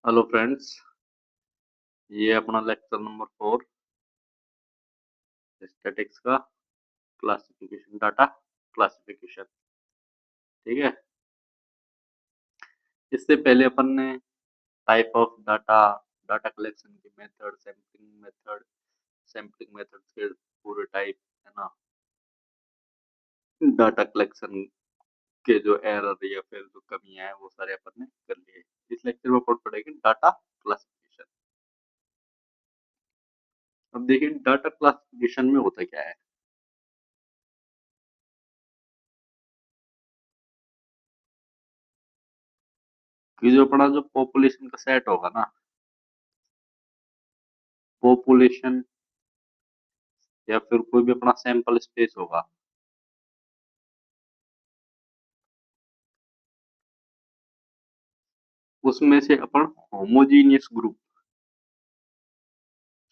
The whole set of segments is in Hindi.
हेलो फ्रेंड्स, ये अपना लेक्चर नंबर 4 स्टैटिक्स का क्लासिफिकेशन डाटा क्लासिफिकेशन। ठीक है। इससे पहले अपन ने type of data, data collection के मेथड, सैम्पलिंग मेथड के पूरे टाइप, है ना, डाटा कलेक्शन के जो एरर या फिर जो कमियां हैं वो सारे अपन ने कर लिए। इस लेक्चर में अपन पढ़ेंगे डाटा क्लासिफिकेशन। अब देखिए डाटा क्लासिफिकेशन में होता क्या है कि जो अपना जो पॉपुलेशन का सेट होगा ना, पॉपुलेशन या फिर कोई भी अपना सैंपल स्पेस होगा, उसमें से अपन होमोजीनियस ग्रुप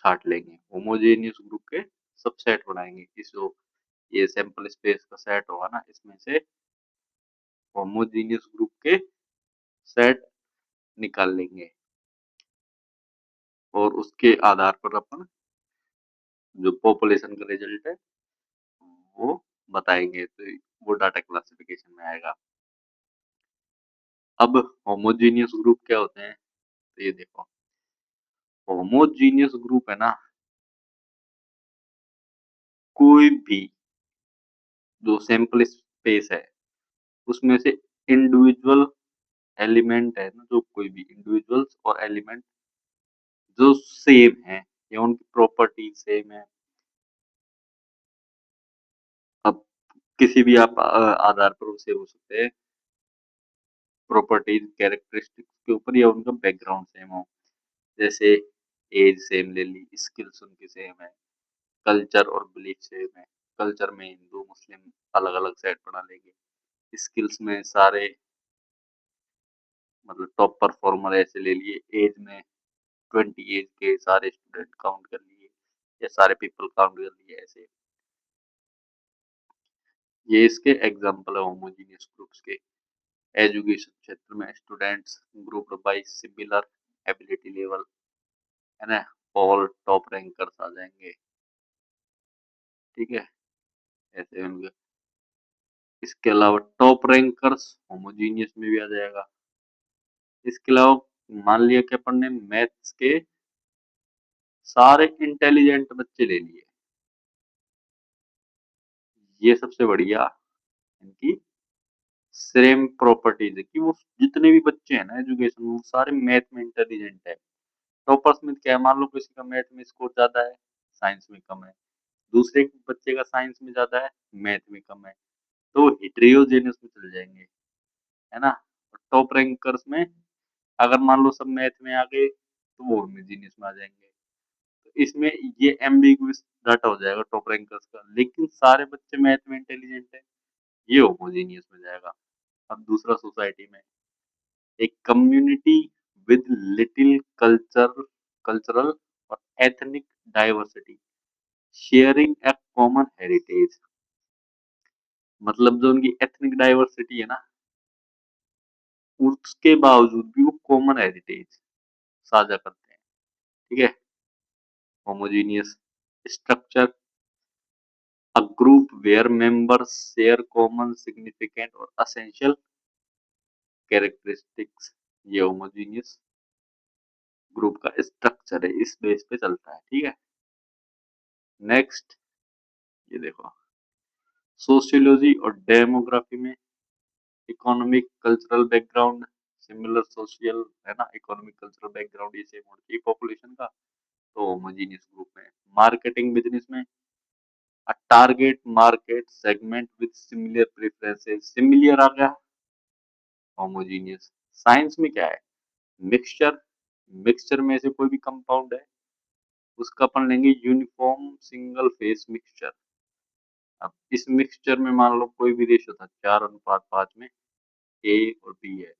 छाट लेंगे। होमोजेनियस ग्रुप के सबसेट बनाएंगे। इस जो ये सैंपल स्पेस का सेट होगा ना, इसमें से होमोजीनियस ग्रुप के सेट निकाल लेंगे और उसके आधार पर अपन जो पॉपुलेशन का रिजल्ट है वो बताएंगे, तो वो डाटा क्लासिफिकेशन में आएगा। अब होमोजीनियस ग्रुप क्या होते हैं, तो ये देखो, होमोजीनियस ग्रुप है ना, कोई भी जो सैंपल स्पेस है उसमें से इंडिविजुअल एलिमेंट है ना, जो कोई भी इंडिविजुअल्स और एलिमेंट जो सेम है या उनकी प्रॉपर्टी सेम है। अब किसी भी आप आधार पर उसे हो सकते हैं, प्रॉपर्टीज कैरेक्टरिस्टिक्स के ऊपर, या उनका बैकग्राउंड सेम हो। जैसे एज सेम ले ली, स्किल्स उनकी सेम है, कल्चर और बिलीफ सेम है। कल्चर में हिंदू मुस्लिम अलग अलग सेट बना लेंगे। स्किल्स में सारे मतलब टॉप परफॉर्मर ऐसे ले लिए। एज में 20 एज के सारे स्टूडेंट काउंट कर लिए या सारे पीपल काउंट कर लिए ऐसे। ये इसके एग्जाम्पल है होमोजीनियस ग्रुप्स के। एजुकेशन क्षेत्र में students group by similar ability level, है ना, ऑल टॉप रैंकर्स आ जाएंगे। ठीक है, ऐसे होंगे। इसके अलावा टॉप रैंकर्स होमोजीनियस में भी आ जाएगा। इसके अलावा मान लिया कि अपन ने मैथ्स के सारे इंटेलिजेंट बच्चे ले लिए, ये सबसे बढ़िया इनकी सेम प्रॉपर्टीज है कि वो जितने भी बच्चे हैं ना एजुकेशन में, वो सारे मैथ में इंटेलिजेंट है। टॉपर्स में क्या है, मान लो किसी का मैथ में स्कोर ज्यादा है, साइंस में कम है, दूसरे बच्चे का साइंस में ज्यादा है, मैथ में कम है, तो हिट्रियोजेनियस में चल जाएंगे, है ना। टॉप रैंकर्स में अगर मान लो सब मैथ में आ गए तो वो होमोजेनियस में आ जाएंगे। तो इसमें ये एम्बिगुअस डाटा हो जाएगा टॉप रैंकर्स का, लेकिन सारे बच्चे मैथ में इंटेलिजेंट है, ये होमोजेनियस में जाएगा। अब दूसरा सोसाइटी में एक कम्युनिटी विद लिटिल कल्चरल और एथनिक डाइवर्सिटी शेयरिंग ए कॉमन हेरिटेज, मतलब जो उनकी एथनिक डाइवर्सिटी है ना, उसके बावजूद भी वो कॉमन हेरिटेज साझा करते हैं। ठीक है। Homogeneous structure, a group where members share common significant और असेंशियल कैरेक्टरिस्टिक्स, ये होमोजीनियस ग्रुप का स्ट्रक्चर है, इस बेस पे चलता है। ठीक है। नेक्स्ट, ये देखो, सोशियोलॉजी और डेमोग्राफी में economic cultural background, similar social, है ना, इकोनॉमिक कल्चरल बैकग्राउंड ये सेम होना चाहिए पॉपुलेशन का, तो होमोजीनियस ग्रुप में। मार्केटिंग बिजनेस में a target market segment with similar preferences, similar आ गया, होमोजीनियस। साइंस में क्या है, मिक्सचर, मिक्सचर में से कोई भी कंपाउंड है उसका अपन लेंगे यूनिफॉर्म सिंगल फेस मिक्सचर। अब इस मिक्सचर में मान लो कोई भी रेशियो था 4:5 में, ए और बी है।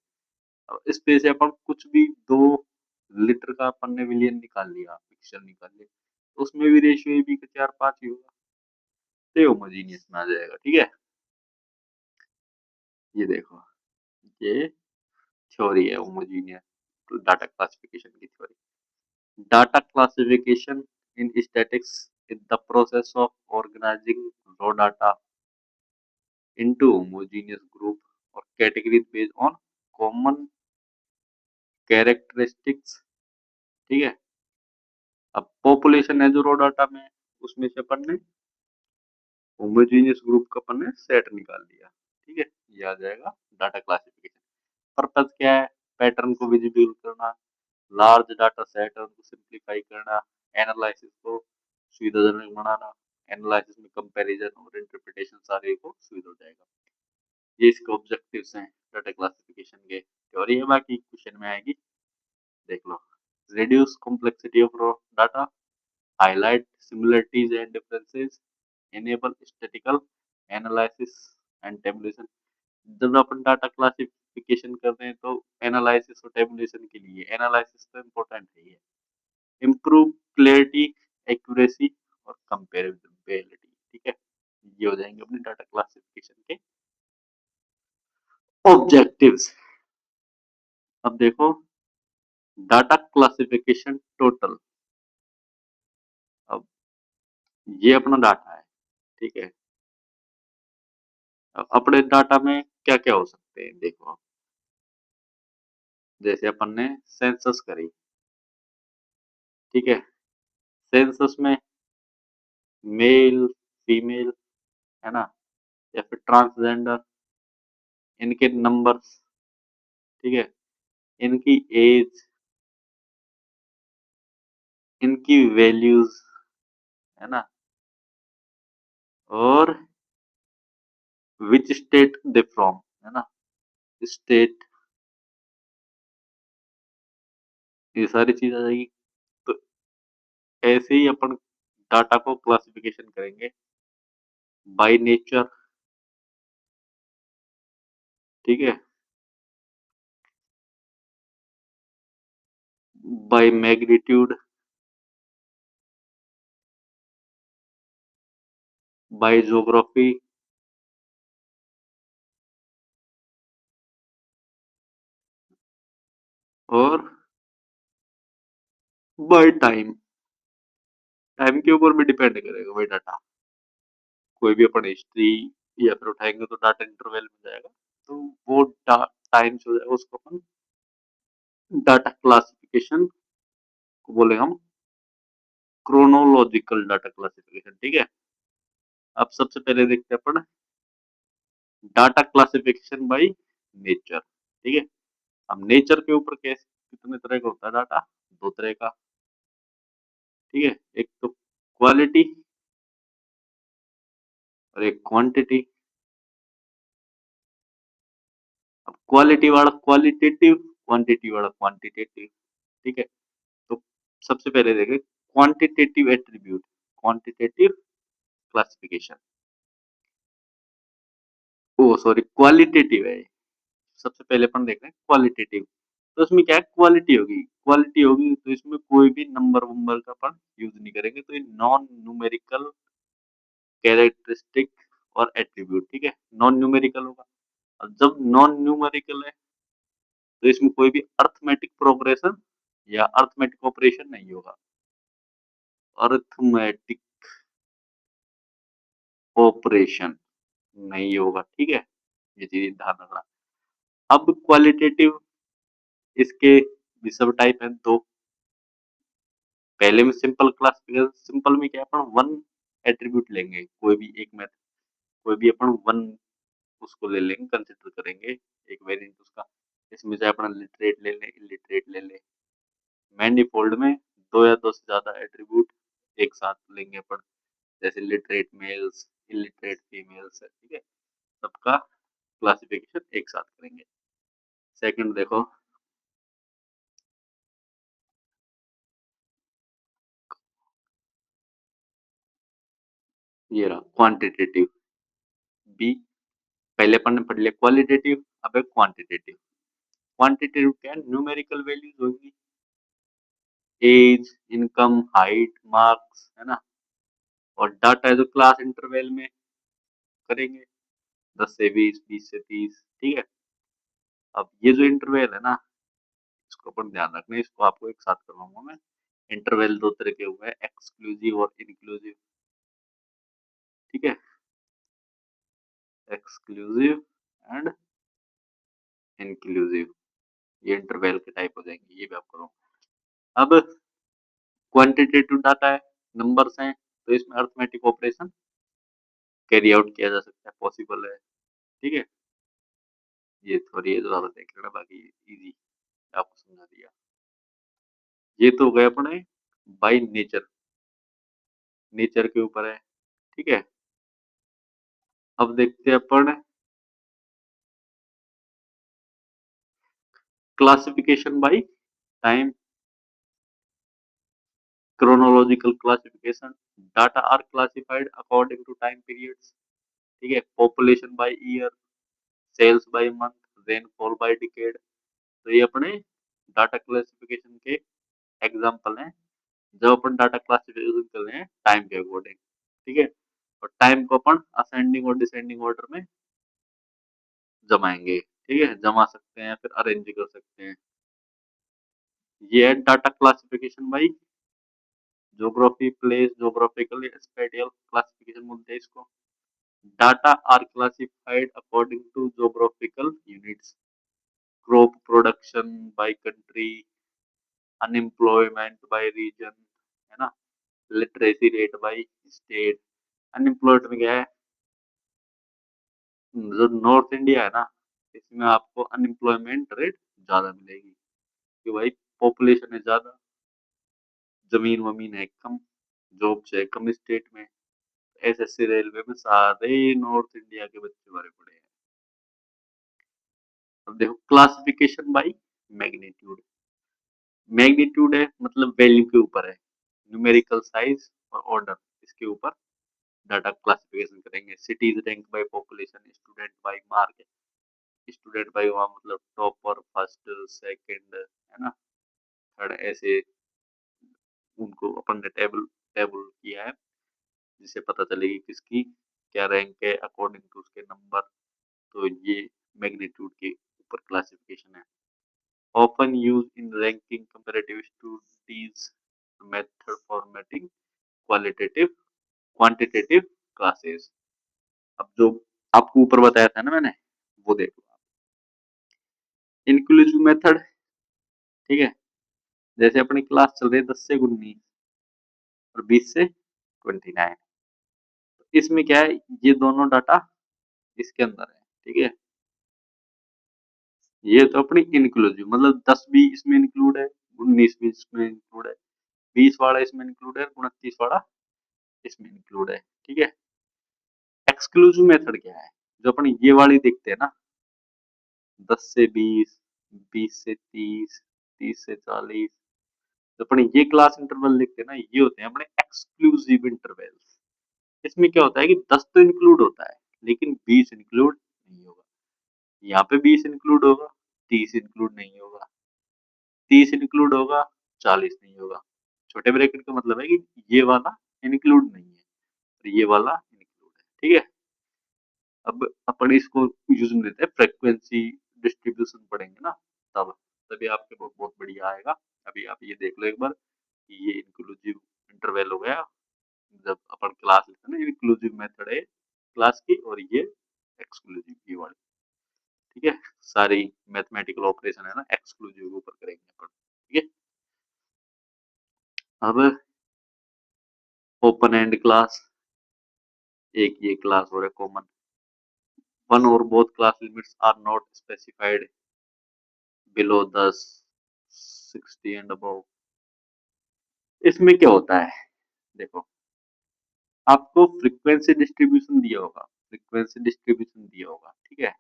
अब इस पे से अपन कुछ भी 2 लीटर का अपन ने विलियन निकाल लिया, मिक्सचर निकाल लिया, तो उसमें भी रेशियो ए बी का 4:5 ही होगा, तो होमोजीनियस में आ जाएगा। ठीक है। ये देखो, ये थ्योरी है होमोजीनियस। डाटा क्लासिफिकेशन की theory. Data classification in statics is the process of organizing raw data into homogeneous group or categories based on common characteristics। ठीक है। अब पॉपुलेशन है जो रो डाटा में, उसमें से अपन ने होमोजेनियस ग्रुप का अपन ने सेट निकाल लिया। ठीक है, ये आ जाएगा डाटा क्लासिफिकेशन। पर्पस क्या है? पैटर्न को विजिबल करना, लार्ज डाटा सेट है उनको सिंप्लीफाई करना, एनालिसिस को सुविधाजनक बनाना, एनालिसिस में कंपैरिजन और इंटरप्रिटेशन सारे को सुविधा हो जाएगा। ये इसके ऑब्जेक्टिव्स हैं डाटा क्लासिफिकेशन के। थ्योरी है, बाकी क्वेश्चन में आएगी, देख लो। Reduce complexity of raw data, highlight similarities and differences, enable statistical analysis and tabulation। जब अपन डाटा क्लासिफिकेशन कर रहे हैं तो एनालिसिस और टेबुलेशन के लिए एनालिसिस तो इम्पोर्टेंट है ही है। इम्प्रूव क्लैरिटी, एक्यूरेसी और कंपेरेबिलिटी। ठीक है, ये हो जाएंगे अपने डाटा क्लासिफिकेशन के ऑब्जेक्टिव्स। अब देखो, डाटा क्लासिफिकेशन टोटल। अब ये अपना डाटा है, ठीक है। अब अपने डाटा में क्या क्या हो सकते हैं, देखो। जैसे अपन ने सेंसस करी, ठीक है। सेंसस में मेल, फीमेल, है ना, या फिर ट्रांसजेंडर, इनके नंबर्स, ठीक है, इनकी एज, इनकी वैल्यूज, है ना, और विच स्टेट दे फ्रॉम, है ना, स्टेट, ये सारी चीज आ जाएगी। तो ऐसे ही अपन डाटा को क्लासिफिकेशन करेंगे बाय नेचर, ठीक है, बाय मैग्नीट्यूड, बाय ज्योग्राफी, और बाय टाइम। टाइम के ऊपर भी डिपेंड करेगा भाई डाटा। कोई भी अपन हिस्ट्री या फिर उठाएंगे तो डाटा इंटरवल में जाएगा, तो वो टाइम से हो जाएगा, उसको अपन डाटा क्लासिफिकेशन को बोले हम क्रोनोलॉजिकल डाटा क्लासिफिकेशन। ठीक है। अब सबसे पहले देखते हैं अपन डाटा क्लासिफिकेशन बाय नेचर। ठीक है। अब नेचर के ऊपर कैसे, कितने तरह का होता है डाटा? दो तरह का। ठीक है, एक तो क्वालिटी और एक क्वांटिटी। अब क्वालिटी वाला क्वालिटेटिव, क्वांटिटी वाला क्वांटिटेटिव। ठीक है। तो सबसे पहले देखें क्वांटिटेटिव एट्रीब्यूट, क्वांटिटेटिव क्लासिफिकेशन, ओ सॉरी क्वालिटेटिव है। सबसे पहले अपन देख रहे हैं क्वालिटेटिव। तो इसमें क्या है, क्वालिटी होगी, क्वालिटी होगी तो इसमें कोई भी नंबर वंबर का अपन यूज नहीं करेंगे, तो ये नॉन न्यूमेरिकल कैरेक्टरिस्टिक और एट्रीब्यूट। ठीक है, नॉन न्यूमेरिकल होगा। और जब नॉन न्यूमेरिकल है तो इसमें कोई भी अर्थमेटिक प्रोग्रेशन या अर्थमेटिक ऑपरेशन नहीं होगा, अर्थमेटिक ऑपरेशन नहीं होगा। ठीक है, ये चीज ध्यान रखना। अब क्वालिटेटिव, इसके भी सब टाइप है दो। पहले में सिंपल क्लासिफिकेशन, सिंपल में क्या है, अपन वन एट्रीब्यूट लेंगे, कोई भी एक मेथड, कोई भी अपन वन उसको ले लेंगे, कंसिडर करेंगे एक वेरिएंट उसका। इसमें चाहे अपन लिटरेट ले लें, इलिटरेट ले लें। मैनीफोल्ड में दो या दो से ज्यादा एट्रीब्यूट एक साथ लेंगे अपन, जैसे लिटरेट मेल्स, इलिटरेट फीमेल्स है। ठीक है, सबका क्लासिफिकेशन एक साथ करेंगे। सेकंड देखो, ये रहा क्वांटिटेटिव बी। पहले अपन ने पढ़ लिया क्वालिटेटिव, अब है क्वांटिटेटिव। क्वांटिटेटिव क्या है, न्यूमेरिकल वैल्यूज होगी, एज, इनकम, हाइट, मार्क्स, है ना। और डाटा है जो क्लास इंटरवल में करेंगे, 10 से 20, 20 से 30। ठीक है। अब ये जो इंटरवल है ना, इसको अपन ध्यान रखना है, इसको आपको एक साथ करवाऊंगा मैं। इंटरवल दो तरह के हुए हैं, एक्सक्लूसिव और इंक्लूसिव। ठीक है, एक्सक्लूसिव एंड इंक्लूसिव, ये इंटरवल के टाइप हो जाएंगे, ये भी आप करो। अब क्वांटिटेटिव डाटा है, नंबर्स हैं, तो इसमें अर्थमेटिक ऑपरेशन कैरी आउट किया जा सकता है, पॉसिबल है। ठीक है, ये थोड़ी ये ज्यादा देख लेना, बाकी इजी आपको समझा दिया। ये तो गए अपने बाय नेचर, नेचर के ऊपर है। ठीक है, अब देखते हैं अपन classification by time, chronological classification, data are classified according to time periods। ठीक है, population by year, sales by month, rainfall by decade। तो ये अपने डाटा क्लासिफिकेशन के एग्जांपल हैं, जब अपन डाटा क्लासिफिकेशन कर रहे हैं टाइम के अकॉर्डिंग। ठीक है, और टाइम को अपन असेंडिंग और डिसेंडिंग ऑर्डर में जमाएंगे। ठीक है, जमा सकते हैं फिर अरेंज कर सकते हैं। ये है data classification by geography, place, geographical spatial classification बोलते हैं इसको। Data are classified according to geographical units, crop production by country, unemployment by region, है ना, literacy rate by state. Unemployed में क्या है, जो नॉर्थ इंडिया है ना, इसमें आपको अनएम्प्लॉयमेंट रेट ज्यादा मिलेगी, कि भाई पॉपुलेशन है ज्यादा, जमीन वमीन है कम, जॉब है कम स्टेट में। एसएससी रेलवे में सारे नॉर्थ इंडिया के बच्चे भरे पड़े हैं। अब देखो क्लासिफिकेशन बाय मैग्नीट्यूड, मैग्नीट्यूड है मतलब वैल्यू के ऊपर है, न्यूमेरिकल साइज और ऑर्डर, इसके ऊपर डाटा क्लासिफिकेशन करेंगे। Cities rank by population, student by mark, student by वहाँ मतलब टॉपर, फर्स्ट, सेकंड, है ना, थर्ड, ऐसे उनको अपन ने टेबल टेबल किया है, जिससे पता चलेगी किसकी क्या रैंक है अकॉर्डिंग टू उसके नंबर। तो ये मैग्नीट्यूड के ऊपर क्लासिफिकेशन है। Often use in ranking comparative studies method formatting qualitative quantitative classes. अब जो आपको ऊपर बताया था ना मैंने, वो देखो। इंक्लूसिव मेथड, ठीक है, जैसे अपनी क्लास चल रही है 10 से 19 और 20 से 29, इसमें क्या है, ये दोनों डाटा इसके अंदर है। ठीक है, ये तो अपनी इंक्लूसिव मतलब 10 भी इसमें इंक्लूड है, 19 भी इसमें इंक्लूड है, 20 वाला इसमें इंक्लूड है, 29 वाला इसमें इंक्लूड है। ठीक है, एक्सक्लूसिव मेथड क्या है, जो अपन ये वाली देखते हैं ना, 10 से 20, 20 से 30, 30 से 40, तो अपन ये क्लास इंटरवल देखते हैं ना, ये होते हैं अपने एक्सक्लूसिव इंटरवल्स। इसमें क्या होता है कि 10 तो इंक्लूड होता है, लेकिन 20 इंक्लूड नहीं होगा। यहाँ पे 20 इंक्लूड होगा, 30 इंक्लूड नहीं होगा, 30 इंक्लूड होगा, 40 नहीं होगा। छोटे ब्रैकेट का मतलब है कि ये वाला इंक्लूड नहीं है और ये वाला इंक्लूड है। ठीक है, अब अपन इसको यूज में लेते हैं, फ्रीक्वेंसी डिस्ट्रीब्यूशन पढ़ेंगे ना, तब तभी आपके बहुत बहुत बढ़िया आएगा। अभी आप ये देख लो एक बार कि ये इंक्लूसिव इंटरवल हो गया, जब अपन क्लास लेते हैं ना, इंक्लूसिव मेथड है क्लास की, और ये एक्सक्लूसिव की वाली। ठीक है, सारी मैथमेटिकल ऑपरेशन है ना एक्सक्लूसिव के ऊपर करेंगे अपन। ठीक है, अब ओपन एंड क्लास, एक ये क्लास और है common. One or both class limits are not specified below 10, 60 and above. इसमें क्या होता है, देखो आपको फ्रीक्वेंसी डिस्ट्रीब्यूशन दिया होगा, फ्रीक्वेंसी डिस्ट्रीब्यूशन दिया होगा। ठीक है,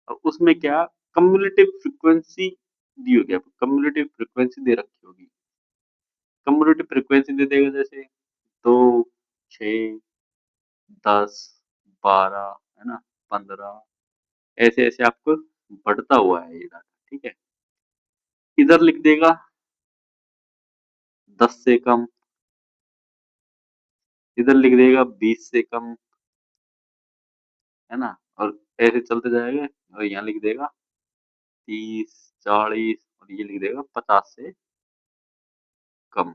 और उसमें क्या कम्युलेटिव फ्रीक्वेंसी दी होगी, आपको कम्युलेटिव फ्रीक्वेंसी दे रखी होगी। कम्युलेटिव फ्रीक्वेंसी दे देगा जैसे 2, 6, 10, 12, है ना, 15, ऐसे ऐसे आपको बढ़ता हुआ है ये डाटा। ठीक है, इधर लिख देगा 10 से कम, इधर लिख देगा 20 से कम, है ना, और ऐसे चलते जाएगा, और यहाँ लिख देगा 30, 40, और ये लिख देगा 50 से कम।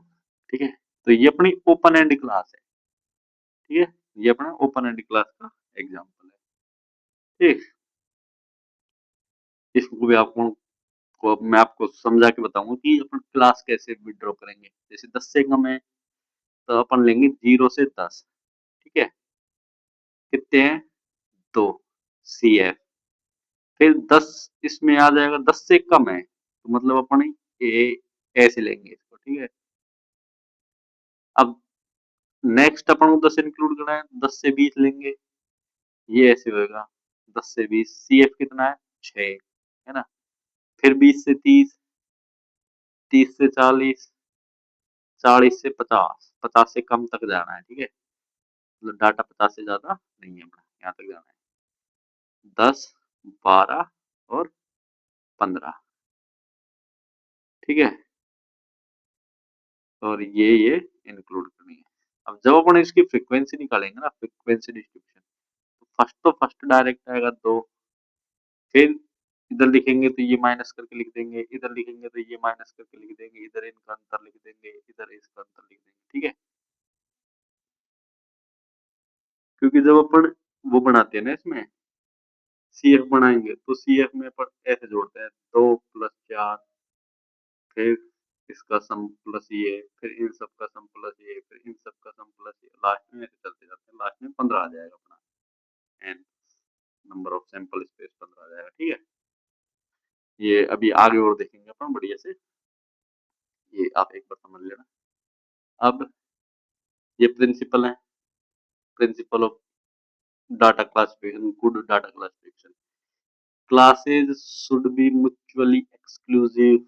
ठीक है, तो ये अपनी ओपन एंड क्लास है। ठीक है, ये अपना ओपन एंड क्लास का एग्जाम्पल है। ठीक, इसको भी आपको मैं आपको समझा के बताऊंगा कि अपन क्लास कैसे विड्रॉ करेंगे। जैसे 10 से कम है तो अपन लेंगे 0 से 10। ठीक है, कितने हैं, 2 सी एफ। फिर 10 इसमें आ जाएगा, 10 से कम है तो मतलब अपन ए ऐसे लेंगे इसको। ठीक है, अब नेक्स्ट अपन को 10 इंक्लूड करना है, 10 से 20 लेंगे, ये ऐसे होगा 10 से 20। सी एफ कितना है, 6 है ना। फिर 20 से 30, 30 से 40, 40 से 50, 50 से कम तक जाना है। ठीक है, मतलब डाटा 50 से ज्यादा नहीं है, अपना यहाँ तक जाना है। 10, 12 और 15। ठीक है, और ये इंक्लूड करनी है। अब जब अपन इसकी फ्रीक्वेंसी निकालेंगे ना, फ्रीक्वेंसी डिस्ट्रीब्यूशन, तो फर्स्ट डायरेक्ट आएगा 2। फिर इधर लिखेंगे तो ये माइनस करके लिख देंगे, इधर लिखेंगे तो ये माइनस करके लिख देंगे, इधर इनका अंतर लिख देंगे, इधर इसका अंतर लिख देंगे। ठीक है, क्योंकि जब अपन वो बनाते हैं ना, इसमें सी एफ बनाएंगे तो सी एफ में अपन ऐसे जोड़ते हैं, 2 + 4, फिर इसका सम प्लस ये, फिर इन सब का सम प्लस ये, फिर इन सब का सम प्लस ये, लास्ट में ऐसे चलते जाते हैं, लास्ट में 15 आ जाएगा अपना n, number of sample space 15 आ जाएगा। ठीक है, ये अभी आगे और देखेंगे अपन बढ़िया से, ये आप एक बार समझ लेना। अब ये प्रिंसिपल है, principle of data classification, good data classification. Classes should be mutually exclusive,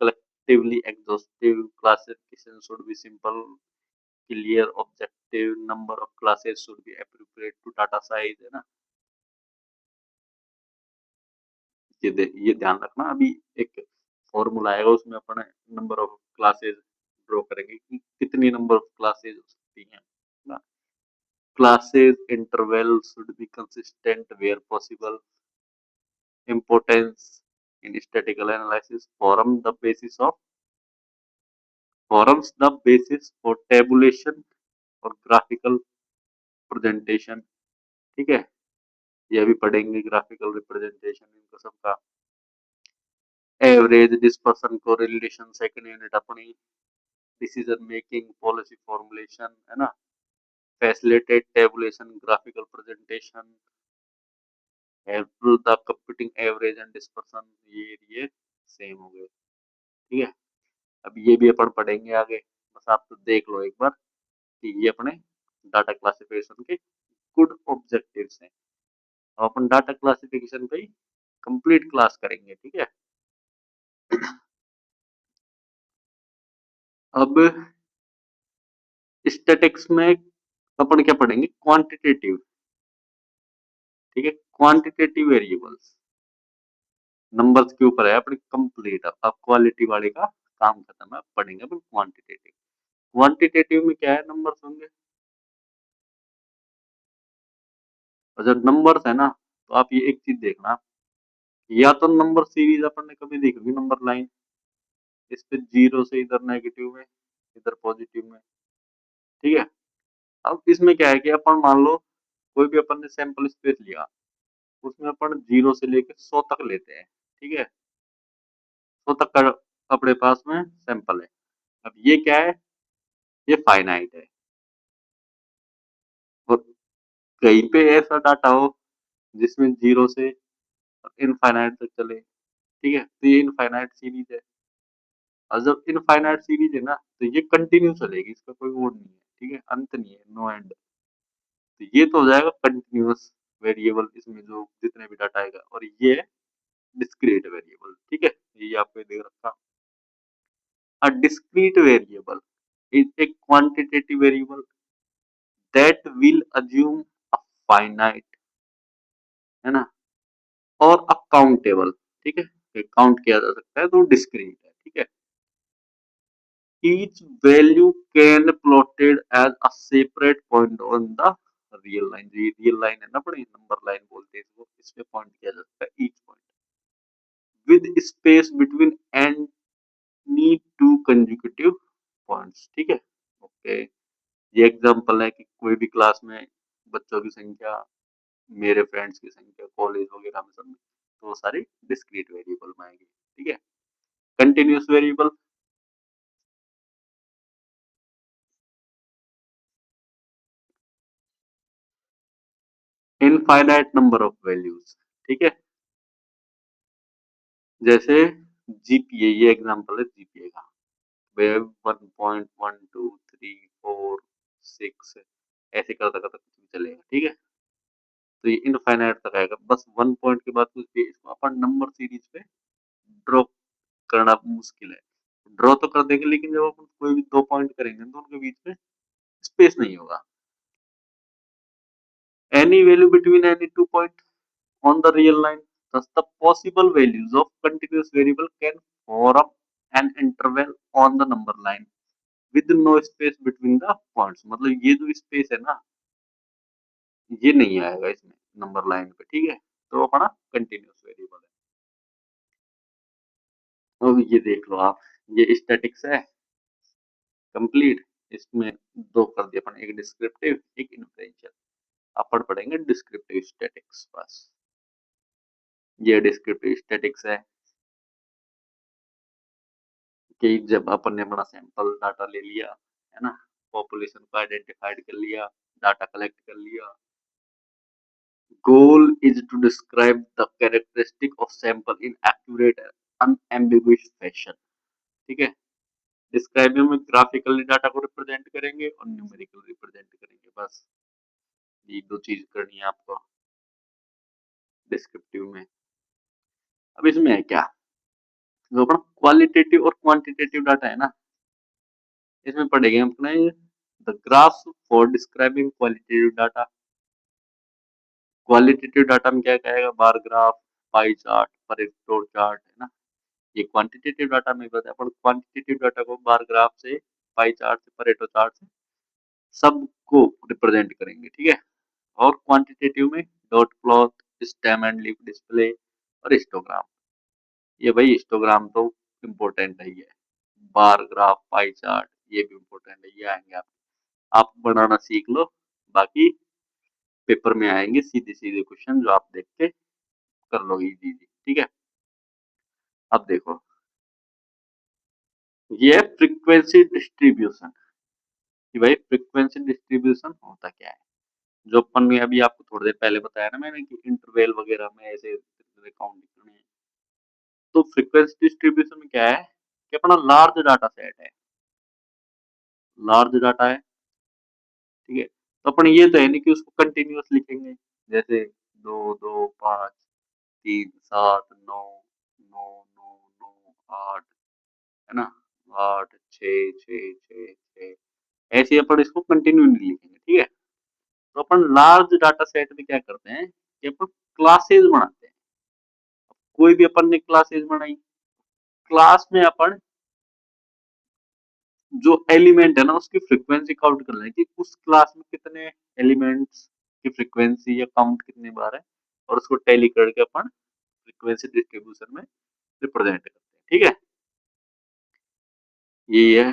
collectively exhaustive, classification should be simple, clear, objective, number of classes should be appropriate to data size, है ना। ये ध्यान रखना। अभी एक फॉर्मूला आएगा, उसमें अपन नंबर ऑफ क्लासेस ड्रॉ करेंगे कि कितनी नंबर ऑफ क्लासेस हो सकती हैं ना। Classes interval should be consistent where possible, importance in statistical analysis, forms the basis for tabulation और graphical presentation। ठीक है, ये भी पढ़ेंगे ग्राफिकल रिप्रेजेंटेशन इनको सबका। Average, dispersion, correlation, second unit अपनी डिसीजन मेकिंग, पॉलिसी फॉर्मुलेशन, है ना। Facilitate tabulation, graphical presentation, help the computing average and dispersion, ये सेम हो गए। ठीक है, अब ये भी अपन पढ़ेंगे आगे, बस आप तो देख लो एक बार कि ये अपने डाटा क्लासिफिकेशन के गुड ऑब्जेक्टिव्स हैं। अब अपन डाटा क्लासिफिकेशन पे कंप्लीट क्लास करेंगे। ठीक है, अब स्टैटिक्स में अपन क्या पढ़ेंगे, क्वांटिटेटिव। ठीक है, क्वांटिटेटिव वेरिएबल्स नंबर्स के ऊपर है अपनी कंप्लीट। अब क्वालिटी वाले का काम खत्म है, पढ़ेंगे अपन क्वांटिटेटिव। क्वांटिटेटिव में क्या है, नंबर्स होंगे। और जब नंबर्स है ना, तो आप ये एक चीज देखना, या तो नंबर सीरीज अपन ने कभी देखी होगी, नंबर लाइन, इस पे 0 से इधर नेगेटिव में, इधर पॉजिटिव में। ठीक है, अब इसमें क्या है कि अपन मान लो कोई भी अपन ने सैंपल स्पेस लिया, उसमें अपन 0 से लेके 100 तक लेते हैं। ठीक है, 100 तक का अपने पास में सैंपल है। अब ये क्या है, ये फाइनाइट है। और कहीं पे ऐसा डाटा हो जिसमें 0 से इनफाइनाइट तक चले। ठीक है, तो ये इनफाइनाइट सीरीज है। और जब इनफाइनाइट सीरीज है ना, तो ये कंटिन्यू चलेगी, इसका कोई वो नहीं है। ठीक है, अंत नहीं है, नो एंड। तो ये तो हो जाएगा कंटिन्यूअस वेरिएबल, इसमें जो जितने भी डाटा आएगा। और ये है डिस्क्रीट वेरिएबल। ठीक है, ये आपको दे रखा। A discrete variable is a quantitative variable that will assume a finite, है ना, और a countable। ठीक है, काउंट किया जा सकता है तो डिस्क्रीट है। ठीक है, each value can plotted as a separate point on the real line. ये रियल लाइन है ना, बड़ी नंबर लाइन बोलते हैं इसको, इस पे पॉइंट किया जा सकता है, each point with space between n consecutive points, ठीक है। ओके, ये एग्जांपल है कि कोई भी क्लास में बच्चों की संख्या, मेरे फ्रेंड्स की संख्या, कॉलेज वगैरह में सब में, तो वो सारी डिस्क्रीट वेरिएबल में आएंगे, ठीक है। Continuous variable, infinite number of values, ठीक है। जैसे जीपीए, ये एग्जांपल है जीपीए का, वे 1.12346 ऐसे करता करता कुछ भी चलेगा, ठीक है। तो ये इनफाइनाइट तक आएगा, बस 1 पॉइंट के बाद कुछ भी, इसको अपन नंबर सीरीज पे ड्रॉ करना मुश्किल है। ड्रॉ तो कर देंगे, लेकिन जब अपन कोई भी 2 पॉइंट करेंगे तो उनके बीच में स्पेस नहीं होगा। Any value between any 2 point on the real line, thus the possible values of continuous variable can form an interval on the number line with no space between the points। मतलब ये जो स्पेस है ना, ये नहीं आएगा इसमें नंबर लाइन पे, ठीक है। तो अपना कंटिन्यूस वेरिएबल है। अब ये देख लो आप, ये स्टैटिक्स है कंप्लीट। इसमें दो कर दिए अपन, एक डिस्क्रिप्टिव एक इन्फ्रेंशियल। अपन पढ़ेंगे डिस्क्रिप्टिव स्टैटिक्स बस। ये डिस्क्रिप्टिव स्टैटिक्स है कि जब अपन ने अपना सैंपल डाटा ले लिया है ना, पॉपुलेशन को आइडेंटिफाइड कर लिया, डाटा कलेक्ट कर लिया, goal is to describe the characteristic of sample in accurate unambiguous fashion, ठीक है। डिस्क्राइब में ग्राफिकली डाटा को रिप्रेजेंट करेंगे और न्यूमेरिकल रिप्रेजेंट करेंगे, बस ये दो चीज करनी है आपको डिस्क्रिप्टिव में। अब इसमें है क्या, जो अपना क्वालिटेटिव और क्वांटिटेटिव डाटा है ना, इसमें पढ़ेंगे अपने the graphs for describing qualitative data. Qualitative data में क्या क्या आएगा, bar graph, pie chart, Pareto chart, है ना। ये क्वांटिटेटिव डाटा में बताया, पर क्वांटिटेटिव डाटा को बार ग्राफ से, पाई चार्ट से, परेटो चार्ट से सबको रिप्रेजेंट करेंगे, ठीक है। और क्वांटिटेटिव में dot plot, stem and leaf display और हिस्टोग्राम। ये भाई हिस्टोग्राम तो इम्पोर्टेंट है, ये बार ग्राफ, पाई चार्ट, ये भी इम्पोर्टेंट है, ये आएंगे आप बनाना सीख लो। बाकी पेपर में आएंगे सीधे सीधे क्वेश्चन जो आप देख के कर लो इजी, ठीक है। अब देखो, ये है फ्रीक्वेंसी डिस्ट्रीब्यूशन, कि भाई फ्रीक्वेंसी डिस्ट्रीब्यूशन होता क्या है। जो अपन ने अभी आपको थोड़ी देर पहले बताया ना मैंने कि इंटरवल वगैरह में ऐसे काउंट करने हैं। तो फ्रीक्वेंसी डिस्ट्रीब्यूशन में क्या है कि अपना लार्ज डाटा सेट है, लार्ज डाटा है, ठीक है। तो अपन ये तो है नहीं कि उसको कंटिन्यूअस लिखेंगे, जैसे 2 2 5 3 7 9 9 9 9 8, है ना, 8 6 6 6 6, ऐसे अपन इसको कंटिन्यू नहीं लिखेंगे, ठीक है। तो अपन लार्ज डाटा सेट में क्या करते हैं कि अपन क्लासेस बनाते हैं। कोई भी अपन ने क्लासेस बनाई, क्लास में अपन जो एलिमेंट है ना उसकी फ्रीक्वेंसी काउंट कर लें कि उस क्लास में कितने एलिमेंट्स की फ्रीक्वेंसी या काउंट कितनी बार है, और उसको टैली करके अपन फ्रीक्वेंसी डिस्ट्रीब्यूशन में रिप्रेजेंट करते हैं, ठीक है। ये है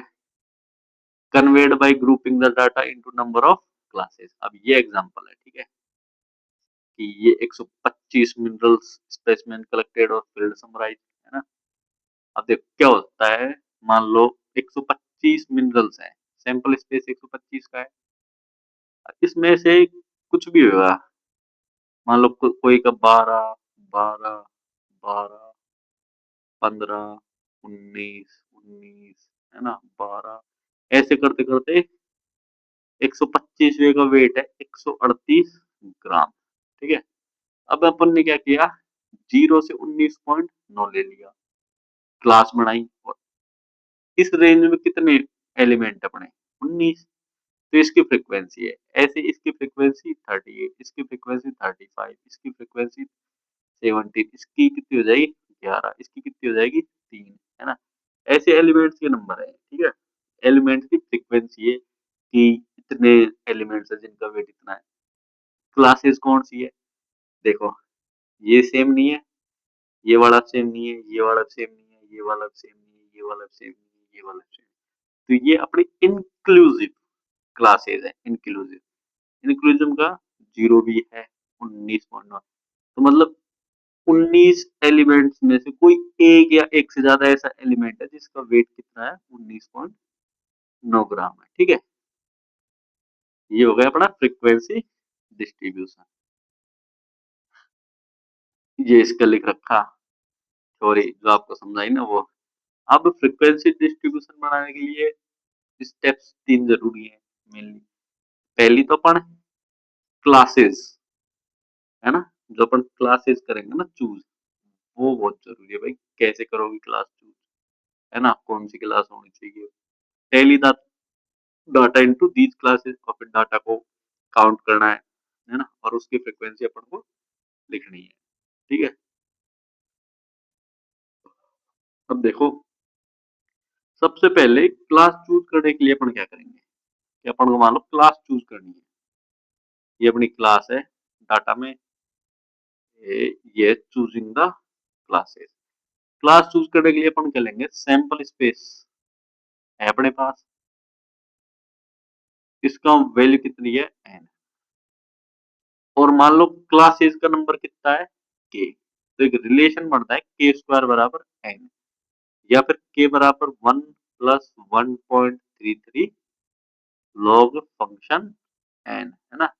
conveyed bye grouping the data into number of classes. अब ये एग्जांपल है, ठीक है, कि ये 125 मिनरल्स स्पेसिमेन कलेक्टेड और फील्ड समराइज, है ना। अब देखो क्या होता है, मान लो 125 मिनरल्स हैं, सैंपल स्पेस 125 का है। इसमें से कुछ भी होगा, मान लो कोई का 12 12 12, 15 19 19, है ना, 12, ऐसे करते करते 125वें का वेट है 138 ग्राम, ठीक है। अब अपन ने क्या किया, 0 से 19.9 ले लिया, क्लास बनाई, और इस रेंज में कितने एलिमेंट अपने 19, तो इसकी फ्रीक्वेंसी है ऐसे, इसकी फ्रीक्वेंसी 38, इसकी फ्रीक्वेंसी 35, इसकी फ्रीक्वेंसी 17, इसकी कितनी हो जाएगी 11, इसकी कितनी हो जाएगी 3, है ना। ऐसे एलिमेंट्स के नंबर है, ठीक है। एलिमेंट की फ्रीक्वेंसी है कि इतने एलिमेंट्स है जिनका वेट इतना है। क्लासेस कौन सी है, देखो ये सेम नहीं है, ये वाला सेम नहीं है, ये वाला सेम नहीं है, ये वाला सेम नहीं है, ये वाला सेम नहीं है, ये वाला स्ट्रीम। तो ये अपनी इंक्लूसिव क्लासेज है, इंक्लूसिव। इंक्लूसिव का 0 भी है, 19.9। तो मतलब 19 एलिमेंट्स में से कोई एक या एक से ज्यादा ऐसा एलिमेंट है जिसका वेट कितना है, 19.9 ग्राम है। ठीक है, ये हो गया अपना फ्रीक्वेंसी डिस्ट्रीब्यूशन। ये इसका लिख रखा, सॉरी जो आपको समझाई ना वो। अब फ्रीक्वेंसी डिस्ट्रीब्यूशन बनाने के लिए स्टेप्स 3 जरूरी है मेनली। पहली तो अपन क्लासेस, है ना, जो अपन क्लासेस करेंगे ना चूज, वो बहुत जरूरी है भाई। कैसे करोगे क्लास चूज, है ना, कौन सी क्लास होनी चाहिए। Tally the data into these classes, और फिर डाटा को काउंट करना है ना, और उसकी फ्रीक्वेंसी अपन को लिखनी है। ठीक है, अब देखो, सबसे पहले क्लास चूज करने के लिए अपन क्या करेंगे कि अपन को मान लो क्लास चूज करनी है। ये अपनी क्लास है डाटा में, ये choosing the classes. Class choose करने के लिए अपन क्या लेंगे, सैंपल स्पेस है अपने पास, इसका वैल्यू कितनी है, n। और मान लो क्लासेस का नंबर कितना है, k। तो एक रिलेशन बनता है के स्क्वायर बराबर n, या फिर k बराबर 1+1.33 लॉग फंक्शन n, है ना।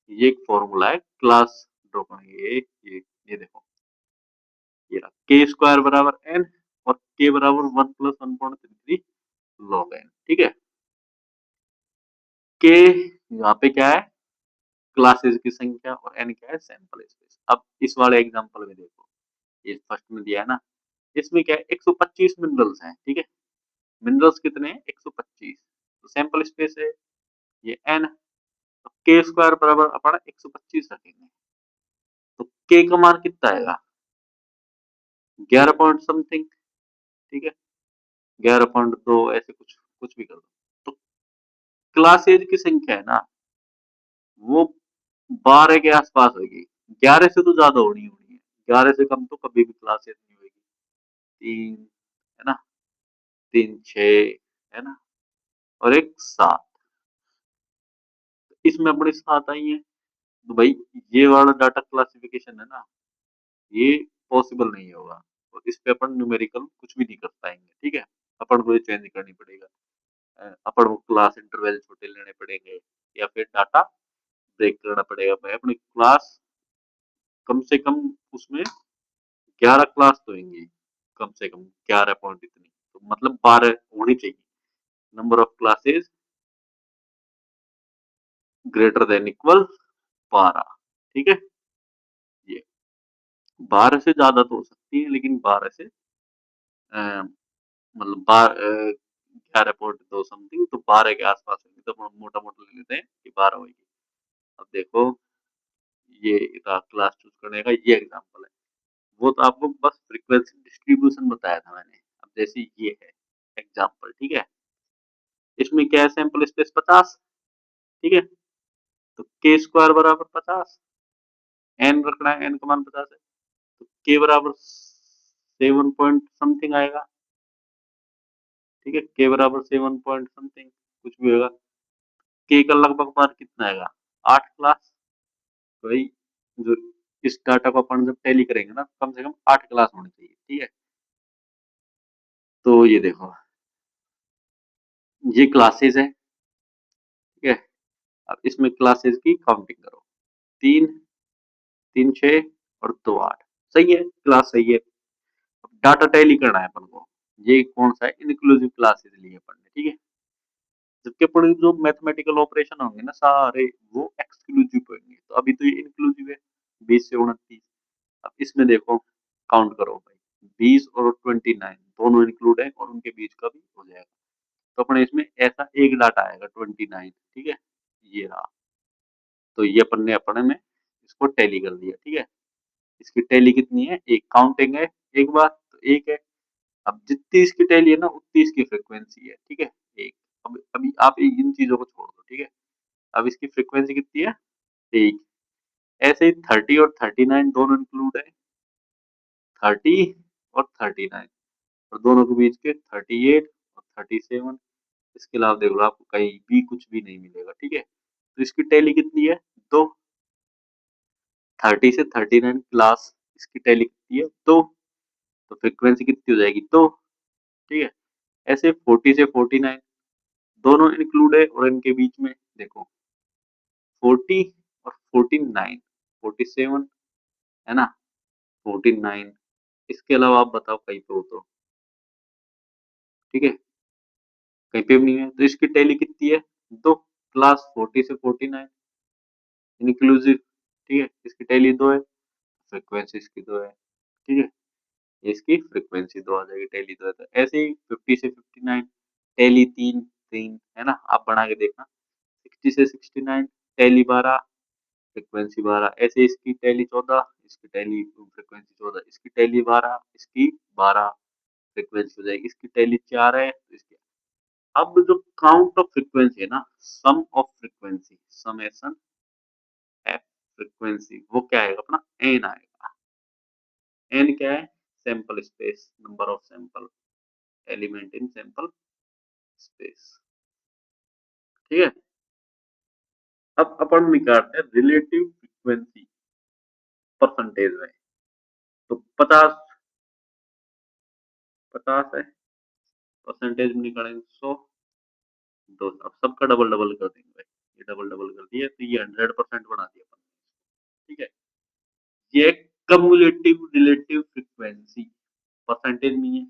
ये एक फॉर्मूला है क्लास ड्रॉ करेंगे। ये देखो, ये रहा के स्क्वायर बराबर n, और k बराबर 1+1.33 लॉग n। ठीक है, k यहाँ पे क्या है, क्लासेस की संख्या, और n क्या है, सैंपल स्पेस। अब इस वाले एग्जांपल में देखो, ये फर्स्ट में दिया है ना, इसमें क्या है, 125 मिनरल्स हैं। ठीक है, मिनरल्स कितने हैं, 125। तो सैंपल स्पेस है ये n, तो के स्क्वायर बराबर अपना 125 रखेंगे। तो के का मान कितना आएगा, 11 पॉइंट समथिंग। ठीक है, 11.2 ऐसे कुछ कुछ भी कर दो। तो क्लासेज की संख्या है ना, वो 12 के आसपास होगी। 11 से तो ज्यादा होनी है, 11 से कम तो कभी भी क्लासेज नहीं होगी। 3, है ना, 3 6, है ना, और एक 7, इसमें अपने 7 आई है। तो भाई ये वाला डाटा क्लासिफिकेशन है ना, ये पॉसिबल नहीं होगा, और इस पे अपन न्यूमेरिकल कुछ भी नहीं कर पाएंगे। ठीक है, अपन को ये चेंज करनी पड़ेगा। अपन को क्लास इंटरवल छोटे लेने पड़ेंगे, या फिर डाटा ब्रेक करना पड़ेगा। भाई अपनी क्लास कम से कम उसमें 11 क्लास तो होंगी, कम से कम 11 पॉइंट इतनी, तो मतलब 12 होनी चाहिए। Number of classes greater than equal 12। ठीक है, ये 12 से ज्यादा तो हो सकती है, लेकिन 12 से मतलब 11.2 समथिंग, तो 12 के आसपास होगी, तो मोटा मोटा ले लेते हैं कि 12 होगी। अब देखो, ये क्लास चूज करने का ये एग्जांपल है। वो तो आपको बस फ्रीक्वेंसी डिस्ट्रीब्यूशन बताया था मैंने। अब जैसे ये है एग्जांपल, ठीक है, इसमें क्या है, सैंपल स्पेस 50। ठीक है, तो के स्क्वायर बराबर 50, एन रखना है, एन का मान 50 है, तो के बराबर 7 पॉइंट समथिंग आएगा। ठीक है, के बराबर 7 पॉइंट समथिंग कुछ भी होगा। के का लगभग मान कितना आएगा, 8 क्लास। तो भाई जो इस डाटा को अपन जब टैली करेंगे ना, कम से कम 8 क्लास होनी चाहिए। ठीक है, तो ये देखो, ये क्लासेस है। ठीक है, अब इसमें क्लासेस की काउंटिंग करो, 3, 3 6 और 2 8। सही है, क्लास सही है। अब डाटा टैली करना है अपन को। ये कौन सा है, इनक्लूसिव क्लासेस लिए अपन ने। ठीक है, जबकि अपन जो मैथमेटिकल ऑपरेशन होंगे ना सारे, वो एक्सक्लूसिव होंगे। तो अभी तो ये इंक्लूसिव है, 20 से 29। अब इसमें देखो, काउंट करो भाई, 20 और 29 दोनों इंक्लूड है, और उनके बीच का भी हो जाएगा। तो अपने इसमें ऐसा एक डाटा आएगा 29। ठीक है, ये रहा। तो ये अपन ने अपने में इसको टैली कर दिया। ठीक है, इसकी टैली कितनी है, एक काउंटिंग है, एक बार तो एक है। अब जितनी इसकी टैली है ना, उतनी इसकी फ्रिक्वेंसी है। ठीक है, एक। अब अभी आप इन चीजों को छोड़ दो। ठीक है, अब इसकी फ्रिक्वेंसी कितनी है, एक। ऐसे ही 30 और 39 दोनों इंक्लूड है, 30 और 39, और दोनों के बीच के 38 37। इसके अलावा देख लो आपको कहीं भी कुछ भी नहीं मिलेगा, ठीक है। तो इसकी टैली कितनी है? 2। 30 से 39 क्लास इसकी टैली कितनी है? 2। तो फ्रीक्वेंसी कितनी हो जाएगी? 2, ठीक है। ऐसे 40 से 49 दोनों इंक्लूड है और इनके बीच में देखो 40 और 49, 47 है ना, 49। इसके अलावा आप बताओ कहीं पे हो तो, ठीक है, कहीं पे भी नहीं है। तो इसकी टैली कितनी है? 2 क्लास 40 से 49 इंक्लूसिव, ठीक है। इसकी टैली 2 है, फ्रीक्वेंसी इसकी 2 है, ठीक है। इसकी फ्रीक्वेंसी 2 आ जाएगी, टैली 2 है। तो ऐसे ही 50 से 59 टैली 3 3 है ना, आप बना के देखना। 60 से 69 टैली 12, फ्रीक्वेंसी 12। ऐसे इसकी टैली 14, इसकी टैली फ्रीक्वेंसी 14, इसकी टैली 12, इसकी 12 फ्रीक्वेंसी हो जाएगी। इसकी टैली 4 है, तो इसकी अब जो काउंट ऑफ फ्रीक्वेंसी है ना, sum of frequency, summation F frequency, वो क्या आएगा अपना? एन आएगा। एन क्या है? Sample space, number of sample, element in sample space, ठीक है। अब अपन निकालते हैं रिलेटिव फ्रीक्वेंसी परसेंटेज में। तो 50, 50 है, परसेंटेज में निकालेंगे 100, 200। अब सबका डबल डबल कर देंगे भाई, ये डबल डबल कर दिया तो ये 100% बना दिया अपन, ठीक है। ये कम्युलेटिव रिलेटिव फ्रीक्वेंसी परसेंटेज में है।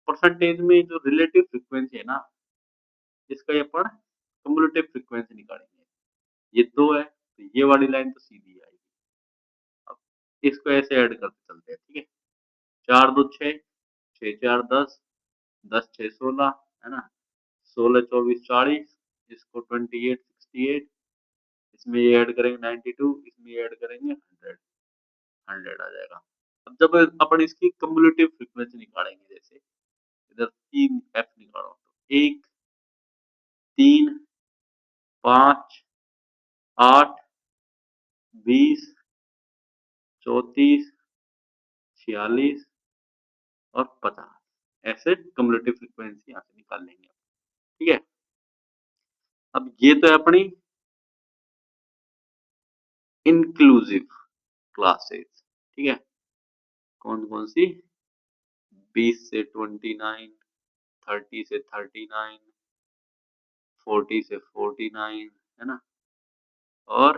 परसेंटेज में जो रिलेटिव फ्रीक्वेंसी है ना, इसका ये अपन कम्युलेटिव फ्रीक्वेंसी निकालेंगे। ये 2 है तो ये वाली लाइन तो सीधी आएगी। अब इसको ऐसे ऐड करते चलते हैं, ठीक है। 4 2 6, 6 4 10, 10 6 16 है ना, 16 24 40, इसको 28 68, इसमें ये ऐड करेंगे 92, इसमें ये ऐड करेंगे 100, 100 आ जाएगा। अब जब अपन इसकी कम्युलेटिव फ्रीक्वेंसी निकालेंगे, जैसे इधर 3 एफ निकालो तो 1 3 5 8 20 34 46 और 50, ऐसे कम्युलेटिव फ्रीक्वेंसी यहाँ से निकाल लेंगे, ठीक है। अब ये तो है अपनी इंक्लूसिव क्लासेस, ठीक है। कौन कौन सी? 20 से 29, 30 से 39, 40 से 49 है ना, और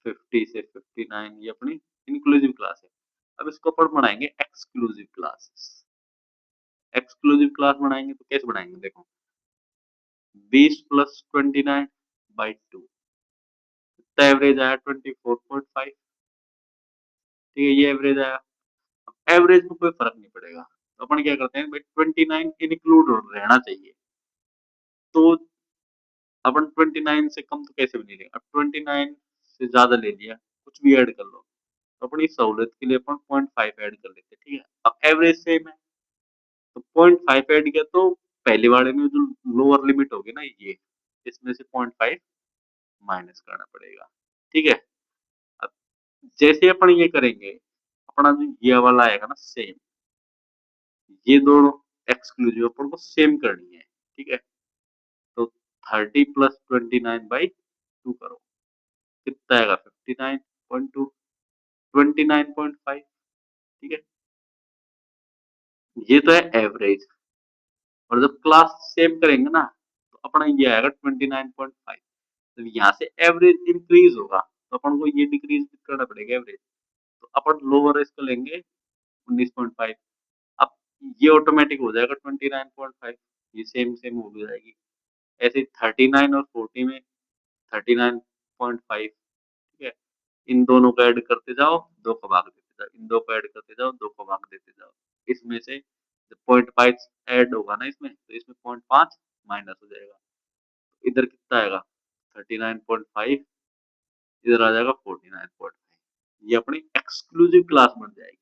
50 से 59, ये अपनी इंक्लूसिव क्लास है। अब इसको अपन बनाएंगे एक्सक्लूसिव क्लासेस। एक्सक्लूसिव क्लास बनाएंगे तो कैसे बनाएंगे? देखो 20 प्लस 29 बाई 2, तो एवरेज आया 24.5, ठीक है, ये एवरेज आया। एवरेज में कोई फर्क नहीं पड़ेगा, तो अपन क्या करते हैं भाई, 29 इंक्लूड रहना चाहिए। तो अपन 29 से कम तो कैसे भी नहीं लेंगे। अब 29 से ज्यादा ले लिया, कुछ भी ऐड कर लो, तो अपनी सहूलियत के लिए अपन 0.5 ऐड कर लेते हैं, ठीक है। अब एवरेज सेम है तो 0.5 ऐड किया, तो पहले वाले में जो लोअर लिमिट होगी ना, ये इसमें से 0.5 माइनस करना पड़ेगा, ठीक है। अब जैसे अपन ये करेंगे, अपना जो ये वाला आएगा ना सेम, ये दोनों एक्सक्लूसिव अपन को सेम करनी है, ठीक है। तो 30 प्लस 29 बाई 2 करो, कितना आएगा? 59.2, 29.5, ठीक है। ये तो है एवरेज। और जब क्लास सेम करेंगे ना, तो अपना ये आएगा 29.5। तो यहाँ से एवरेज इंक्रीज होगा, तो अपन को ये डिक्रीज करना पड़ेगा एवरेज, तो अपन लोअर इसको लेंगे 19.5। अब ये ऑटोमेटिक हो जाएगा 29.5, ये सेम सेम हो जाएगी। ऐसे 39 और 40 में 39.5, ठीक है। इन दोनों को ऐड करते जाओ, दो को भाग देते जाओ, इन दो को ऐड करते जाओ, दो को भाग देते जाओ। इसमें से जब 0.5 ऐड होगा ना इसमें, तो इसमें 0.5 माइनस हो जाएगा, इधर कितना आएगा? 39.5, इधर आ जाएगा 49.5। ये अपनी एक्सक्लूसिव क्लास बन जाएगी,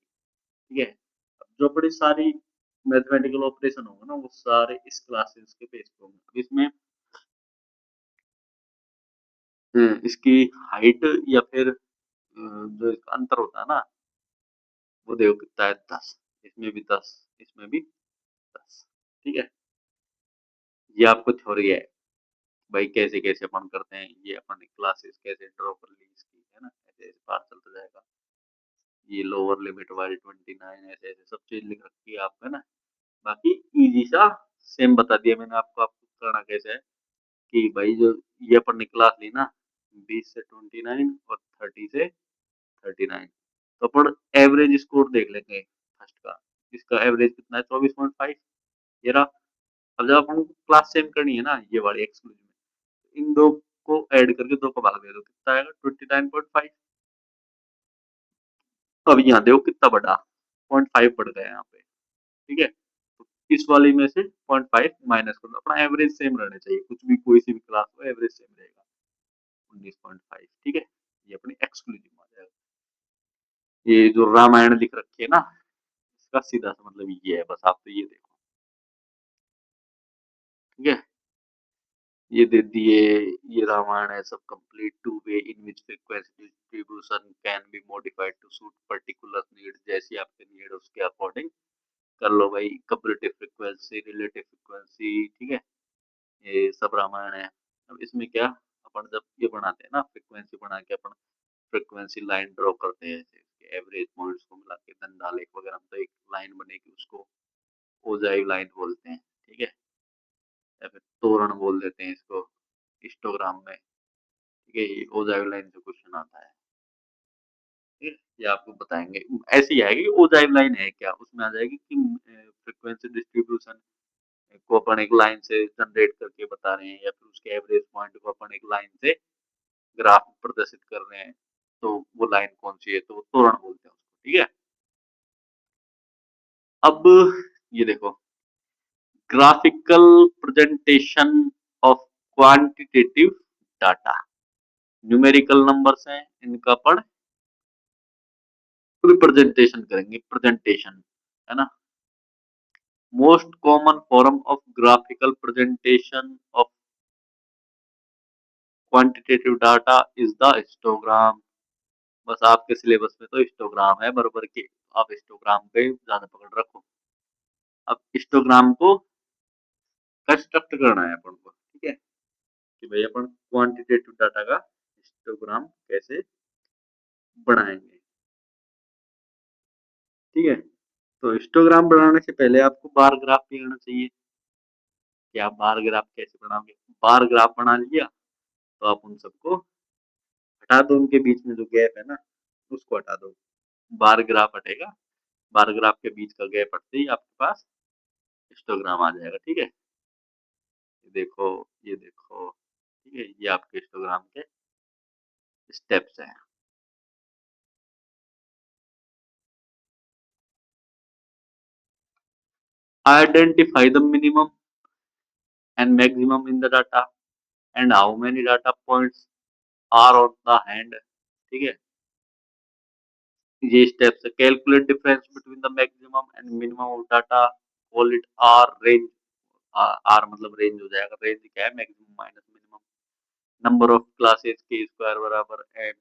ठीक है। अब जो अपनी सारी मैथमेटिकल ऑपरेशन होगा ना, वो सारे इस क्लासेस के बेस पे होंगे। अब इसमें इसकी हाइट या फिर जो इसका अंतर होता है ना, वो देखो कितना है, 10। इसमें भी 10, इसमें भी 10, ठीक है। ये आपको थ्योरी है भाई, कैसे कैसे अपन करते हैं, ये अपन ने क्लासेस कैसे ड्रॉ कर ली इसकी, है ना, ऐसे ऐसे बात चलता जाएगा। ये लोअर लिमिट वाली 29 ऐसे ऐसे सब चीज लिख रखी है आपका ना। बाकी इजी सा सेम बता दिया मैंने आपको, आपको करना कैसे है कि भाई जो ये अपन ने क्लास ली ना, 20 से 29 और 30 से 39, तो अपन एवरेज स्कोर देख लेंगे फर्स्ट का। इसका एवरेज कितना है, 24.5। ये रहा। अब जब अपन क्लास सेम करनी है ना, ये वाली एक्सक्लूसिव में, इन दो को ऐड करके दो को भाग दे दो, कितना आएगा, 29.5। अब यहाँ देखो कितना बड़ा 0.5 बढ़ गया यहाँ पे। ठीक है, तो इस वाली में से 0.5 माइनस कर दो, अपना एवरेज सेम रहना चाहिए, कुछ भी कोई सी भी क्लास हो एवरेज सेम रहेगा 19.5। ठीक है, ये अपनी एक्सक्लूसिव आ जाएगा। ये जो रामायण लिख रखी है ना, इसका सीधा सा मतलब ये है, बस आप तो ये देखो। ठीक है, ये दे दिए, ये रामायण है सब complete. Two way in which frequency distribution can be modified to suit particular need, जैसी आपके नीड उसके अकॉर्डिंग कर लो भाई। कंपैरेटिव फ्रीक्वेंसी, रिलेटिव फ्रीक्वेंसी, ठीक है, ये सब रामायण है। अब इसमें क्या, अपन जब ये बनाते हैं ना फ्रीक्वेंसी बना के, अपन फ्रीक्वेंसी लाइन ड्रॉ करते हैं, जैसे एवरेज पॉइंट्स को मिला के दंडालेख वगैरह, तो एक लाइन बनेगी, उसको ओजाइव लाइन बोलते हैं। ठीक है, या फिर तोरण बोल देते हैं इसको हिस्टोग्राम में। ठीक है, ये ओजाइव लाइन से क्वेश्चन आता है। ठीक है, ये आपको बताएंगे। ऐसे ही आएगी, ओजाइव लाइन है क्या, उसमें आ जाएगी कि फ्रीक्वेंसी डिस्ट्रीब्यूशन को अपन एक लाइन से जनरेट करके बता रहे हैं, या फिर उसके एवरेज पॉइंट को अपन एक लाइन से ग्राफ प्रदर्शित कर रहे हैं, तो वो लाइन कौन सी है, तो वो त्वरण बोलते हैं उसको। ठीक है, अब ये देखो, graphical presentation of quantitative data, numerical numbers हैं, इनका अपन रिप्रेजेंटेशन करेंगे, प्रेजेंटेशन, है ना। Most common form of graphical presentation of quantitative data is the histogram. बस आपके सिलेबस में तो हिस्टोग्राम है बराबर के, आप हिस्टोग्राम पे ज्यादा पकड़ रखो। अब हिस्टोग्राम को कंस्ट्रक्ट करना है अपन को। ठीक है, कि भाई अपन क्वांटिटेटिव डाटा का हिस्टोग्राम कैसे बनाएंगे। ठीक है, तो हिस्टोग्राम बनाने से पहले आपको बार ग्राफ भी आना चाहिए, कि आप बार ग्राफ कैसे बनाओगे। बार ग्राफ बना लिया, तो आप उन सबको हटा दो, उनके बीच में जो गैप है ना, उसको हटा दो, बार ग्राफ हटेगा। बार ग्राफ के बीच का गैप हटते ही आपके पास हिस्टोग्राम आ जाएगा। ठीक है, ये देखो, ये देखो। ठीक है, ये आपके हिस्टोग्राम के स्टेप्स हैं। Identify the minimum and maximum in the data and how many data points are on the hand. ठीक है, ये स्टेप्स है। Calculate difference between the maximum and minimum of data, call it R range. R मतलब रेंज हो जाएगा, रेंज क्या है, maximum minus minimum. Number of classes के स्क्वायर बराबर एन,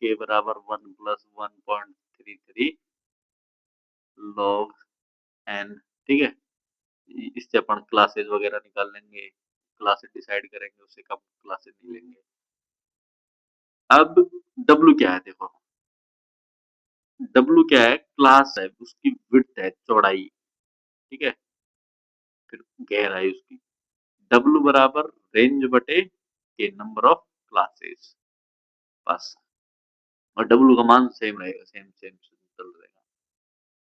के बराबर 1 + 1.33 लॉग एन। ठीक है, इससे अपन क्लासेस वगैरह निकाल लेंगे, क्लासेस डिसाइड करेंगे, उससे कम क्लासेस नहीं लेंगे। अब डब्ल्यू क्या है, देखो डब्ल्यू क्या है, क्लास है, उसकी विड्थ है, चौड़ाई। ठीक है, फिर गहराई उसकी। डब्ल्यू बराबर रेंज बटे के नंबर ऑफ क्लासेस, बस। और डब्ल्यू का मान सेम रहेगा, सेम सेम चल रहेगा।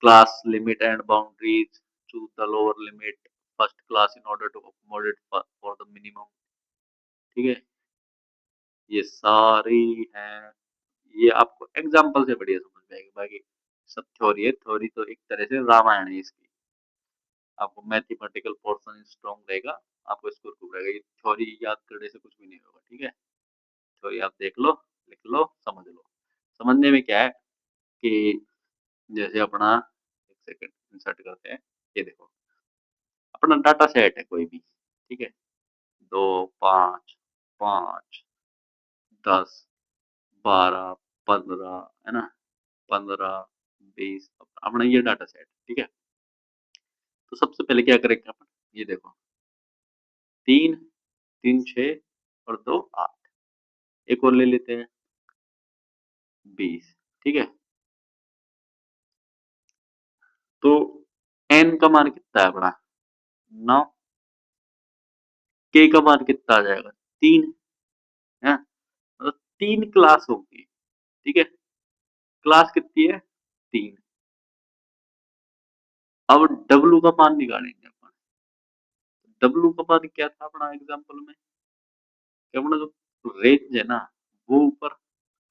Class limit and boundaries, choose the lower limit first class in order to accommodate for the minimum. ठीक है, ये सारी हैं, ये आपको एग्जाम्पल से बढ़िया समझ में आएगी। बाकी सब थ्योरी है, थ्योरी तो एक तरह से रामायण है इसकी। आपको मैथमेटिकल पोर्शन स्ट्रॉन्ग रहेगा, आपको स्कोर खूब रहेगा। ये थ्योरी याद करने से कुछ भी नहीं होगा। ठीक है, थ्योरी आप देख लो, लिख लो, समझ लो। समझने में क्या है कि जैसे अपना, एक सेकंड इंसर्ट करते हैं, ये देखो अपना डाटा सेट है कोई भी। ठीक है, 2, 5, 5, 10, 12, 15, है ना, 15, 20, अपना ये डाटा सेट। ठीक है, तो सबसे पहले क्या करेंगे अपन, ये देखो 3, 3 6 और 2 8, एक और ले लेते हैं 20, ठीक है। तो n का मान कितना है अपना 9, k का मान कितना आ जाएगा 3 है, मतलब 3 क्लास होगी, ठीक है। क्लास कितनी है 3। अब w का मान निकालेंगे अपन। w का मान क्या था अपना एग्जांपल में, कि अपना जो रेंज है ना वो ऊपर,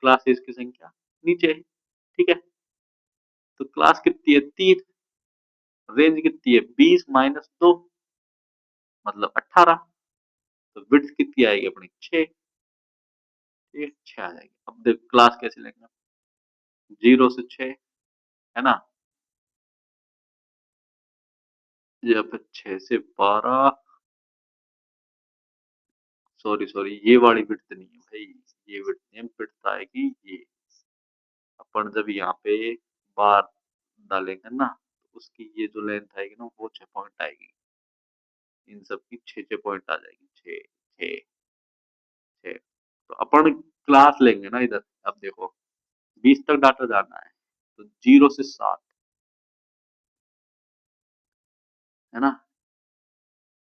क्लासेस की संख्या नीचे है, ठीक है। तो क्लास कितनी है 3, रेंज कितनी है 20 माइनस 2 मतलब 18, तो विड्थ कितनी आएगी अपनी 6, ठीक है 6 आ जाएगी। अब देख क्लास कैसे लेंगे, 0 से 6 है ना, या फिर 6 से 12, सॉरी सॉरी ये वाली विड्थ नहीं है भाई, ये विड्थ नहीं, विड्थ आएगी ये, अपन जब यहाँ पे बार डालेंगे ना तो उसकी ये जो लेंथ आएगी ना वो 6 पॉइंट आएगी, इन सब की 6 पॉइंट आ जाएगी, 6 6 6। तो अपन क्लास लेंगे ना इधर, अब देखो 20 तक डाटा जाना है तो 0 से 7 है ना,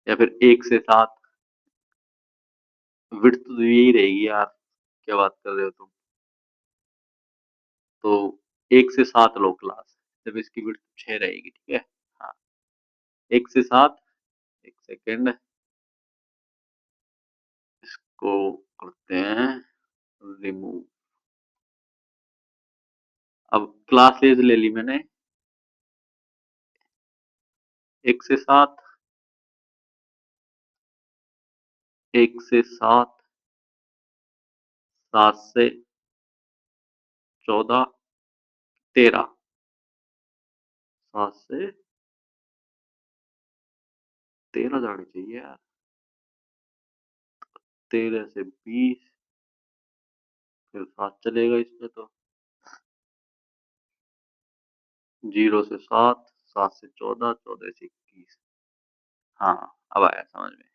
या फिर 1 से 7, विड्थ तो यही रहेगी यार, क्या बात कर रहे हो तुम। तो 1 से 7 लो क्लास, जब इसकी विड्थ 6 रहेगी, ठीक है। हाँ 1 से 7, एक सेकेंड, इसको करते हैं रिमूव। अब क्लासेस ले ली मैंने, 1 से 7, 1 से 7, 7 से 14, 13, 7 से 13 जानी चाहिए यार, 13 से 20, फिर 7 चलेगा इसमें तो, 0 से 7, 7 से 14, 14 से 21। हाँ अब आया समझ में।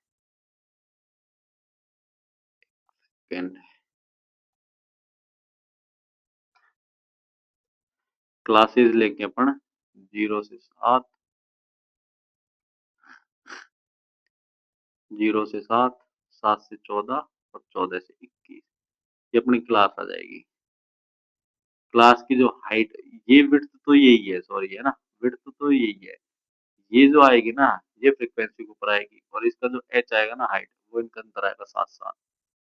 सेकंड, क्लासेस लेके अपन 0 से 7, 0 से 7, 7 से 14 और 14 से 21, ये अपनी क्लास आ जाएगी। क्लास की जो हाइट, ये विड्थ तो यही है, सॉरी है ना, विड्थ तो यही है, ये जो आएगी ना ये फ्रीक्वेंसी के ऊपर आएगी, और इसका जो एच आएगा ना हाइट, वो इनका अंतर आएगा 7 7,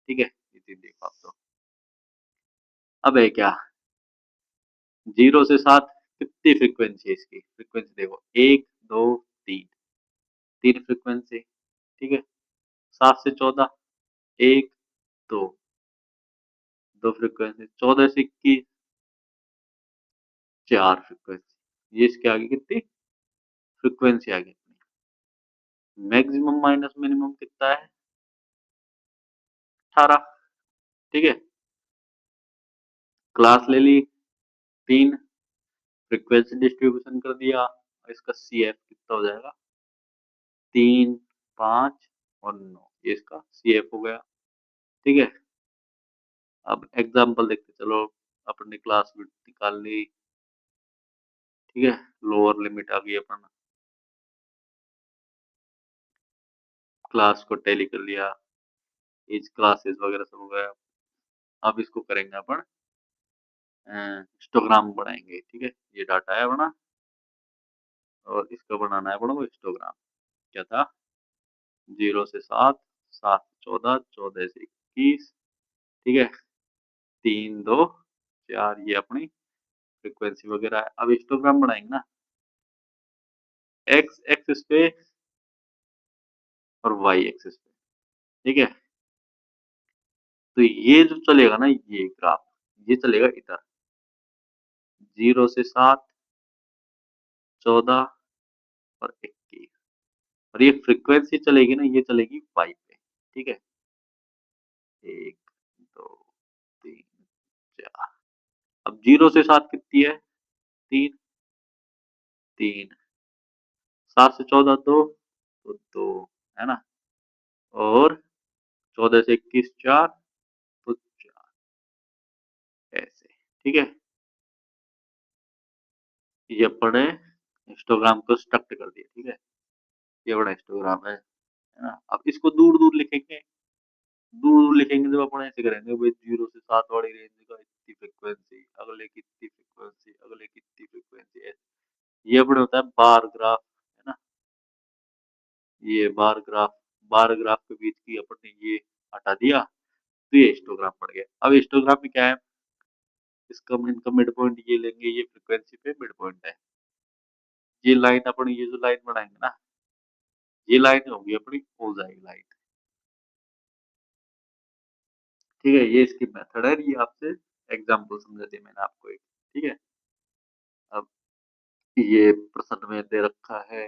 ठीक है। ये चीज देखो आप तो। अब है क्या 0 से 7 कितनी फ्रीक्वेंसी है, इसकी फ्रीक्वेंसी देखो 1 2 3, 3 फ्रीक्वेंसी, ठीक है। 7 से 14, 1 2, 2 फ्रीक्वेंसी, 14 से 21, 4 फ्रीक्वेंसी, ये इसके आगे कितनी फ्रीक्वेंसी आ गई। मैक्सिमम माइनस मिनिमम कितना है 18, ठीक है। क्लास ले ली 3, फ्रीक्वेंसी डिस्ट्रीब्यूशन कर दिया, इसका सी एफ कितना हो जाएगा 3 5 और 9, ये इसका सी एफ हो गया, ठीक है। अब एग्जाम्पल देखते चलो, अपने क्लास विड्थ निकाल ली, ठीक है। लोअर लिमिट आ गई अपन, क्लास को टैली कर लिया, एज क्लासेस वगैरह सब हो गया। अब इसको करेंगे अपन हिस्टोग्राम बनाएंगे, ठीक है। ये डाटा है अपना और इसका बनाना है अपन को हिस्टोग्राम। क्या था 0 से 7, 7 से 14, 14 से 21, ठीक है। 3 2 4, ये अपनी फ्रीक्वेंसी वगैरह है। अब हिस्टोग्राम बनाएंगे ना, एक्स एक्सिस पे और वाई एक्सिस पे, ठीक है। तो ये जो चलेगा ना ये ग्राफ, ये चलेगा इधर 0 से 7, 14 और 21, और ये फ्रीक्वेंसी चलेगी ना ये चलेगी वाई पे, ठीक है। 1 2 3 4, अब 0 से 7 कितनी है 3, 3, 7 से 14 2 तो 2 है ना, और 14 से 21 4 तो 4 ऐसे। ठीक है, ये अपने हिस्टोग्राम को स्ट्रक्ट कर दिया। ठीक है, ये बड़ा हिस्टोग्राम है ना। अब इसको दूर दूर लिखेंगे, दूर दूर लिखेंगे जब अपन ऐसे करेंगे भाई 0 से 7 वाली रेंज का इतनी फ्रिक्वेंसी, अगले की इतनी फ्रिक्वेंसी, अगले की इतनी फ्रिक्वेंसी, ये अपने होता है बार ग्राफ, है ना। ये बार ग्राफ के बीच की अपन ने ये हटा दिया, तो ये हिस्टोग्राम पड़ गया। अब हिस्टोग्राम में क्या है, इसका इनका मिड पॉइंट ये लेंगे, ये फ्रिक्वेंसी पे मिड पॉइंट है। ये लाइन अपन ये जो लाइन बनाएंगे ना, ये लाइन होगी अपनी ओजाई लाइन। ठीक है, ये इसकी मेथड है, ये आपसे एग्जांपल समझा दिया मैंने आपको एक। ठीक है, अब ये प्रश्न में दे रखा है,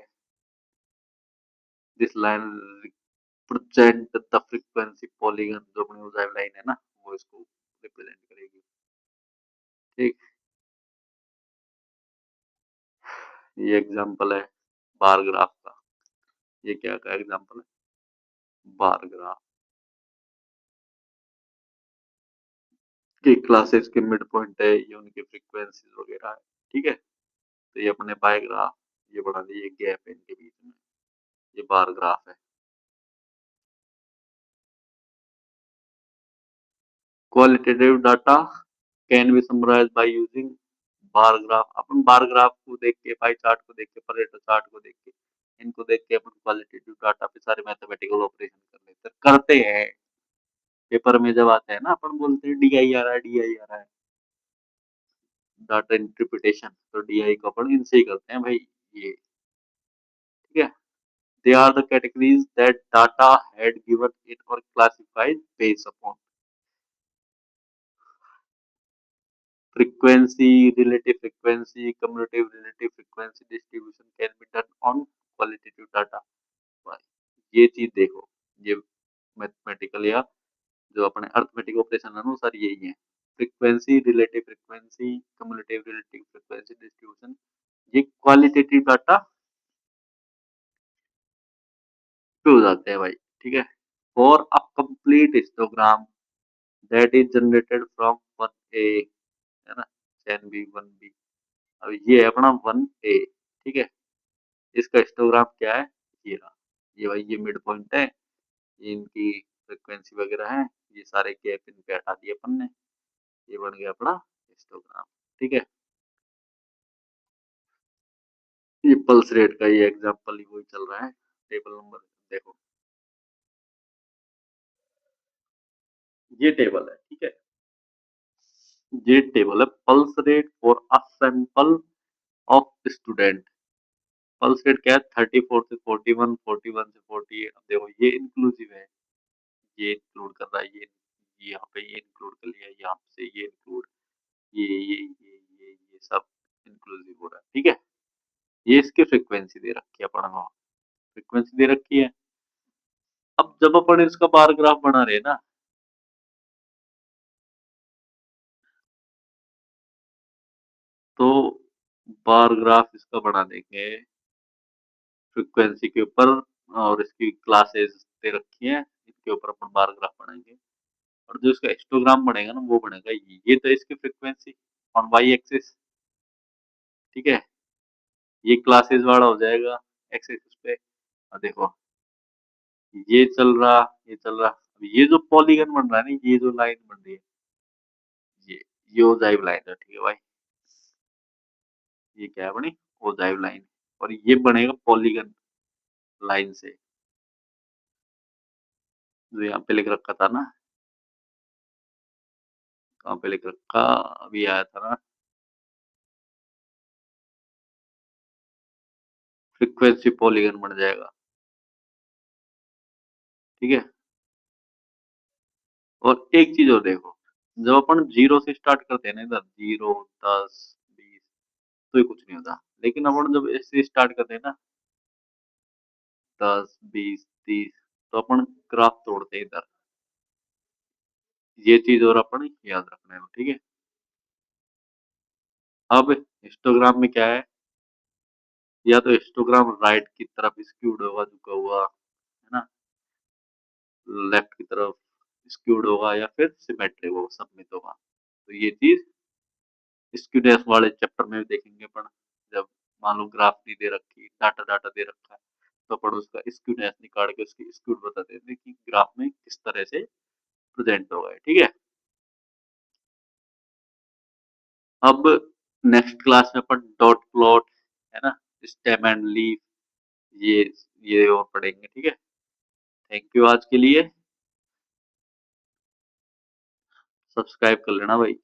this line represent the frequency polygon, जो अपनी ओजाई लाइन है ना, वो इसको रिप्रेजेंट करेगी। ठीक, ये एग्जांपल है बार ग्राफ का। ये क्या का एग्जांपल है, बार ग्राफ की क्लासेस के मिड पॉइंट है, ये उनकी फ्रीक्वेंसीज वगैरह है। ठीक है, तो ये अपने बाय ग्राफ ये बना दिए, गैप है इनके बीच में, ये बार ग्राफ है। Qualitative data can be summarise by using bar graph. अपन बार ग्राफ को देख के, पाई चार्ट को देख के, परेटो चार्ट को देख के, इनको देख के अपन क्वालिटेटिव डाटा पे सारे मैथमेटिकल ऑपरेशन कर लेते करते हैं। पेपर में जब आता है ना, अपन बोलते हैं डी आई आ रहा है, डी आई आ रहा है, डाटा इंटरप्रिटेशन, तो डी आई को अपन इनसे ही करते हैं भाई ये। ठीक है, they are the categories that data had given it or classified based upon frequency, relative frequency, cumulative relative frequency distribution can be done on qualitative data। भाई ये चीज देखो, ये मैथमेटिकल या जो अपने अर्थमेटिक ऑपरेशन अनुसार यही है, frequency, relative frequency, cumulative relative frequency distribution, ये क्वालिटेटिव डाटा पे हो जाते हैं भाई। ठीक है, for a complete histogram that is generated from one A, है ना, चैन बी वन बी। अब ये है अपना वन ए। ठीक है, इसका हिस्टोग्राम क्या है, ये रहा, ये भाई ये मिड पॉइंट है, ये इनकी फ्रिक्वेंसी वगैरह है, ये सारे गैप इन पे हटा दिए अपन ने, ये बन गया अपना हिस्टोग्राम। ठीक है, ये पल्स रेट का ये एग्जांपल ही वही चल रहा है, टेबल नंबर देखो, ये टेबल है। ठीक है, ये टेबल है pulse rate for a sample of student. Pulse rate क्या है, 34 से 41, 41 से 48। अब देखो ये इंक्लूसिव है, ये इंक्लूड कर रहा है, ये यहाँ पे ये इंक्लूड कर लिया, यहाँ से ये इंक्लूड, ये सब इंक्लूसिव हो रहा है। ठीक है, ये इसकी फ्रीक्वेंसी दे रखी है अपन को, फ्रीक्वेंसी दे रखी है। अब जब अपन इसका बार ग्राफ बना रहे हैं ना, तो बार ग्राफ इसका बना देंगे फ्रीक्वेंसी के ऊपर, और इसकी क्लासेस दे रखी है, इसके ऊपर अपन बार ग्राफ बनाएंगे, और जो इसका हिस्टोग्राम बनेगा ना, वो बनेगा ये तो इसकी फ्रीक्वेंसी ऑन वाई एक्सिस। ठीक है, ये क्लासेस वाला हो जाएगा एक्स एक्सिस पे। और देखो ये चल रहा, ये चल रहा, अब ये जो पॉलीगन बन रहा है ना, ये जो लाइन बन रही है, ये ये ओजाइव लाइन है। ठीक है भाई, ये क्या है बनी, ओजाइव लाइन, और ये बनेगा पॉलीगन लाइन से, जो यहाँ पे लिख रखा था ना, कहाँ पे लिख रखा, अभी आया था ना, फ्रीक्वेंसी पॉलीगन बन जाएगा। ठीक है, और एक चीज और देखो, जब अपन जीरो से स्टार्ट करते हैं ना, इधर 0 10 20, तो ये कुछ नहीं होता, लेकिन अपन जब इससे स्टार्ट करते हैं ना, 10 20 30, तो अपन ग्राफ तोड़ते हैं इधर, ये चीज और अपन याद रखना है। ठीक है, अब हिस्टोग्राम में क्या है, या तो हिस्टोग्राम राइट की तरफ स्क्यूड होगा, झुका हुआ, है ना, लेफ्ट की तरफ स्क्यूड होगा, या फिर सिमेट्रिक होगा, सममित होगा। तो ये चीज स्क्यूनेस वाले चैप्टर में भी देखेंगे अपन। जब मान लो ग्राफ नहीं दे रखी, डाटा डाटा दे रखा है, तो अपन उसका स्क्यूनेस निकाल के उसकी स्क्यूड बता देते हैं कि ग्राफ में किस तरह से प्रेजेंट होगा, ठीक है। अब नेक्स्ट क्लास में अपन डॉट प्लॉट, है ना, स्टेम एंड लीफ, ये ये और पढ़ेंगे, ठीक है। थैंक यू आज के लिए। सब्सक्राइब कर लेना भाई।